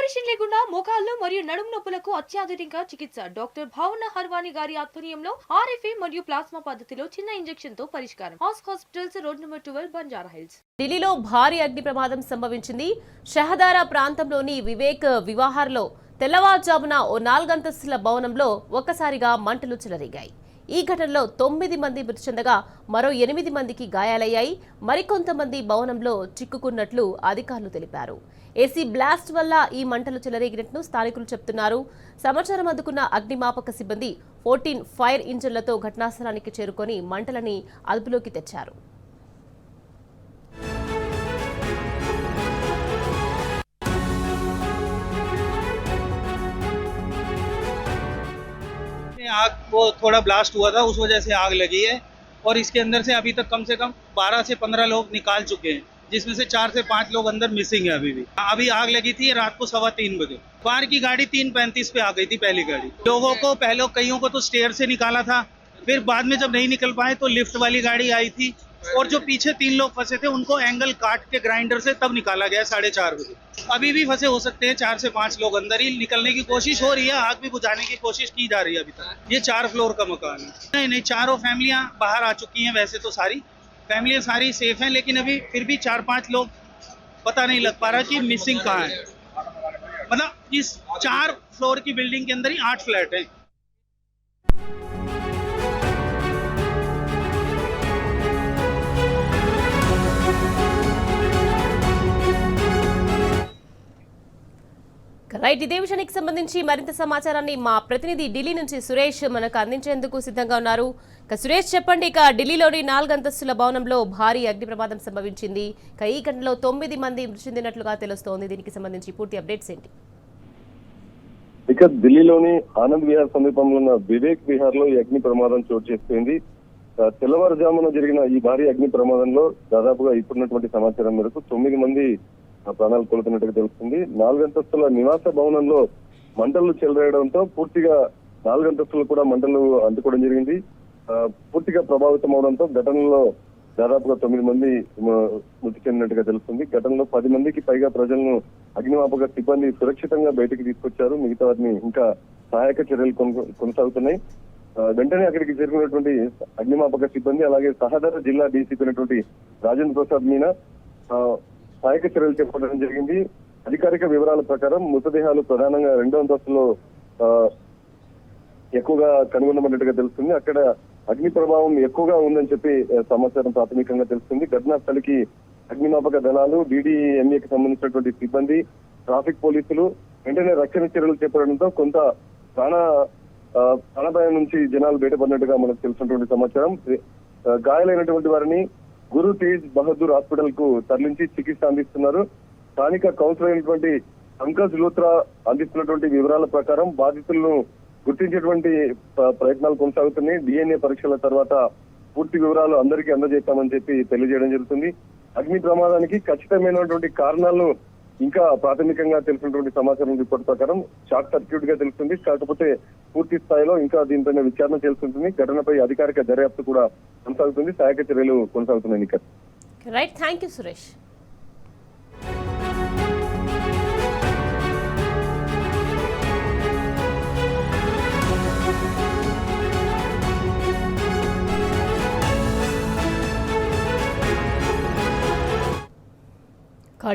Operation లేకుండా మోకాళ్లు మరియు నడుము నొప్పులకు అత్యాధునిక చికిత్స డాక్టర్ భావన హర్వాని గారి ఆధ్వర్యంలో ఆర్ఎఫ్ఏ మరియు ప్లాస్మా పద్ధతిలో చిన్న ఇంజెక్షన్ తో పరిష్కారం. Hospitals road number 12 Banjara hills. ఢిల్లీలో భారీ అగ్ని ప్రమాదం సంభవించింది. షహదారా ప్రాంతంలోని వివేక్ వివాహార్లో తెల్లవారుజామున ఓ 4 అంతస్తుల భవనంలో ఒక్కసారిగా మంటలు చెలరేగాయి. ఈ ఘటనలో 9 మంది మృతి చెందగా మరో 8 మందికి గాయాలయ్యాయి. మరికొంతమంది భవనంలో చిక్కుకున్నట్లు అధికారులు తెలిపారు. ఏసీ బ్లాస్ట్ వల్ల ఈ మంటలు చెలరేగినట్లు స్థానికులు చెబుతున్నారు. సమాచారం అందుకున్న అగ్నిమాపక సిబ్బంది 14 ఫైర్ ఇంజన్లతో ఘటనాస్థలానికి చేరుకొని మంటలని అదుపులోకి తెచ్చారు. आग को थोड़ा ब्लास्ट हुआ था, उस वजह से आग लगी है और इसके अंदर से अभी तक कम से कम 12 से 15 लोग निकाल चुके हैं, जिसमें से 4 से 5 लोग अंदर मिसिंग है। अभी आग लगी थी रात को 3:15 बजे। बाहर की गाड़ी 3:35 पे आ गई थी पहली गाड़ी। लोगों को पहले कईयों को तो स्टेयर से निकाला था, फिर बाद में जब नहीं निकल पाए तो लिफ्ट वाली गाड़ी आई थी और जो पीछे 3 लोग फंसे थे उनको एंगल काट के ग्राइंडर से तब निकाला गया 4:30 बजे। अभी भी फंसे हो सकते हैं 4 से 5 लोग अंदर ही। निकलने की कोशिश हो रही है, आग भी बुझाने की कोशिश की जा रही है। अभी तक ये 4 फ्लोर का मकान है। नहीं, चारों फैमिलियां बाहर आ चुकी हैं। वैसे तो सारी फैमिलियां सारी सेफ हैं, लेकिन अभी फिर भी 4-5 लोग पता नहीं लग पा रहा कि मिसिंग कहाँ है। मतलब इस 4 फ्लोर की बिल्डिंग के अंदर ही 8 फ्लैट हैं। రైట్, ఇదే విషయానికి సంబంధించి మరింత సమాచారాన్ని మా ప్రతినిధి ఢిల్లీ నుంచి సురేష్ మనకు అందించేందుకు సిద్ధంగా ఉన్నారు. సురేష్, చెప్పండి, ఢిల్లీలోని 4 అంతస్తుల భవనంలో భారీ అగ్ని ప్రమాదం సంభవించింది. ఈ ఘటనలో 9 మంది మృతి చెందినట్లుగా తెలుస్తోంది. దీనికి సంబంధించి పూర్తి అప్డేట్స్ ఏంటి? ఇక ఢిల్లీలోని ఆనంద్ విహార్ సమీపంలో ఉన్న వివేక్ విహార్ లో ఈ అగ్ని ప్రమాదం చోటు చేసుకుంది. తెల్లవారుజామున జరిగిన ఈ భారీ అగ్ని ప్రమాదంలో దాదాపుగా ఇప్పుడున్నటువంటి సమాచారం మేరకు 9 మంది ప్రాణాలు కోల్పోయినట్టుగా తెలుస్తుంది. 4 అంతస్తుల నివాస భవనంలో మంటలు చెలరేయడంతో పూర్తిగా 4 అంతస్తులు కూడా మంటలు అంటుకోవడం జరిగింది. పూర్తిగా ప్రభావితం అవడంతో ఘటనలో దాదాపుగా 9 మంది మృతి చెందినట్టుగా తెలుస్తుంది. ఘటనలో 10 మందికి పైగా ప్రజలను అగ్నిమాపక సిబ్బంది సురక్షితంగా బయటకు తీసుకొచ్చారు. మిగతా వారిని ఇంకా సహాయక చర్యలు కొనసాగుతున్నాయి. వెంటనే అక్కడికి చేరుకున్నటువంటి అగ్నిమాపక సిబ్బంది అలాగే సహదార జిల్లా డీసీపీ అయినటువంటి రాజేంద్ర ప్రసాద్ మీనా సహాయక చర్యలు చేపట్టడం జరిగింది. అధికారిక వివరాల ప్రకారం మృతదేహాలు ప్రధానంగా 2వ అంతస్తులో ఎక్కువగా కనుగొనబడినట్టుగా తెలుస్తుంది. అక్కడ అగ్ని ప్రభావం ఎక్కువగా ఉందని చెప్పి సమాచారం ప్రాథమికంగా తెలుస్తుంది. ఘటనా స్థలికి అగ్నిమాపక దళాలు, DDMAకి సంబంధించినటువంటి సిబ్బంది, ట్రాఫిక్ పోలీసులు వెంటనే రక్షణ చర్యలు చేపట్టడంతో కొంత ప్రాణభయం నుంచి జనాలు బయటపడినట్టుగా మనకు తెలిసినటువంటి సమాచారం. గాయాలైనటువంటి వారిని గురు తేజ్ బహదూర్ హాస్పిటల్ కు తరలించి చికిత్స అందిస్తున్నారు. స్థానిక కౌన్సిలర్ అయినటువంటి పంకజ్ లూత్రా అందిస్తున్నటువంటి వివరాల ప్రకారం బాధితులను గుర్తించేటువంటి ప్రయత్నాలు కొనసాగుతున్నాయి. DNA పరీక్షల తర్వాత పూర్తి వివరాలు అందరికీ అందజేస్తామని చెప్పి తెలియజేయడం జరుగుతుంది. అగ్ని ప్రమాదానికి ఖచ్చితమైనటువంటి కారణాలను ఇంకా ప్రాథమికంగా తెలిసినటువంటి సమాచారం రిపోర్ట్ ప్రకారం షార్ట్ సర్క్యూట్ గా తెలుస్తుంది. కాకపోతే పూర్తి స్థాయిలో ఇంకా దీనిపైన విచారణ చేస్తుంది. ఘటనపై అధికారిక దర్యాప్తు కూడా కొనసాగుతుంది. సహాయక చర్యలు కొనసాగుతున్నాయి. Right, thank you Suresh.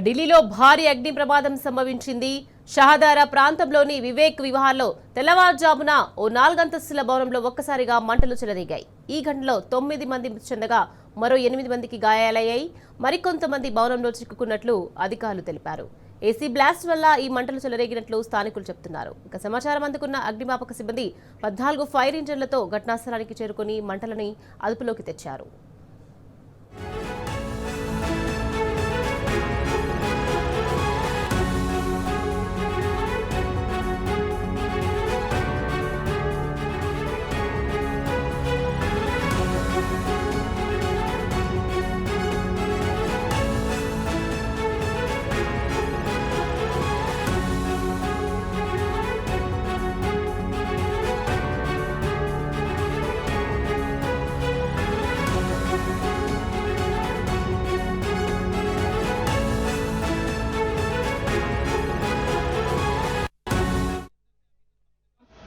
ఢిల్లీలో భారీ అగ్ని ప్రమాదం సంభవించింది. షహదారా ప్రాంతంలోని వివేక్ విహార్లో తెల్లవారుజామున ఓ 4 అంతస్తుల భవనంలో ఒక్కసారిగా మంటలు చెలరేగాయి. ఈ ఘటనలో 9 మంది మృతి చెందగా మరో 8 మందికి గాయాలయ్యాయి. మరికొంతమంది భవనంలో చిక్కుకున్నట్లు అధికారులు తెలిపారు. ఏసీ బ్లాస్ట్ వల్ల ఈ మంటలు చెలరేగినట్లు స్థానికులు చెబుతున్నారు. సమాచారం అందుకున్న అగ్నిమాపక సిబ్బంది 14 ఫైర్ ఇంజన్లతో ఘటనాస్థలానికి చేరుకుని మంటలని అదుపులోకి తెచ్చారు.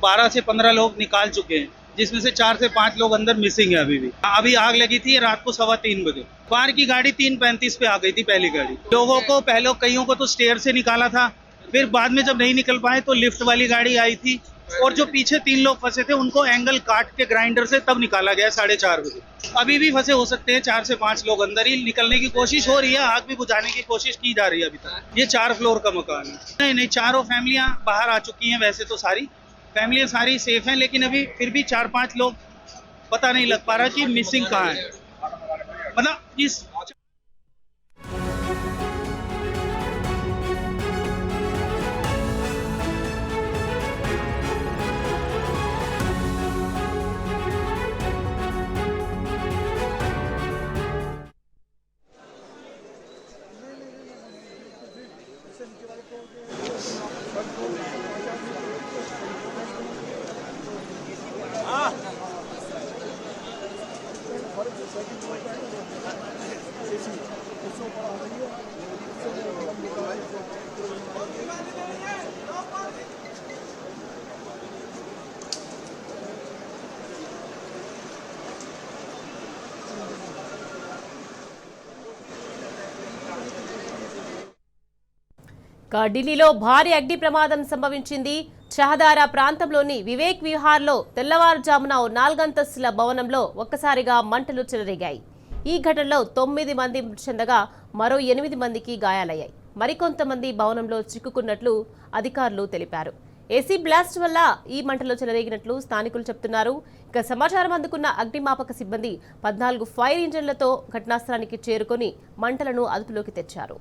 12 से 15 लोग निकाल चुके हैं, जिसमें से 4 से 5 लोग अंदर मिसिंग है अभी भी। अभी आग लगी थी रात को 3:15 बजे। बाहर की गाड़ी 3:35 पे आ गई थी पहली गाड़ी। लोगों को पहले कईयों को तो स्टेयर से निकाला था, फिर बाद में जब नहीं निकल पाए तो लिफ्ट वाली गाड़ी आई थी, और जो पीछे 3 लोग फंसे थे उनको एंगल काट के ग्राइंडर से तब निकाला गया 4:30 बजे। अभी भी फंसे हो सकते हैं 4 से 5 लोग अंदर ही। निकलने की कोशिश हो रही है, आग भी बुझाने की कोशिश की जा रही है अभी तक। ये 4 फ्लोर का मकान है। नहीं, चारों फैमिलियां बाहर आ चुकी हैं। वैसे तो सारी फैमिलियां सारी सेफ हैं, लेकिन अभी फिर भी 4-5 लोग पता नहीं लग पा रहा कि मिसिंग कहाँ है। मतलब इस ఢిల్లీలో భారీ అగ్ని ప్రమాదం సంభవించింది. షహదారా ప్రాంతంలోని వివేక్ విహార్లో తెల్లవారుజామున 4 అంతస్తుల భవనంలో ఒక్కసారిగా మంటలు చెలరేగాయి. ఈ ఘటనలో 9 మంది మృతి చెందగా మరో 8 మందికి గాయాలయ్యాయి. మరికొంతమంది భవనంలో చిక్కుకున్నట్లు అధికారులు తెలిపారు. ఏసీ బ్లాస్ట్ వల్ల ఈ మంటలు చెలరేగినట్లు స్థానికులు చెబుతున్నారు. ఇక సమాచారం అందుకున్న అగ్నిమాపక సిబ్బంది 14 ఫైర్ ఇంజన్లతో ఘటనాస్థలానికి చేరుకొని మంటలను అదుపులోకి తెచ్చారు.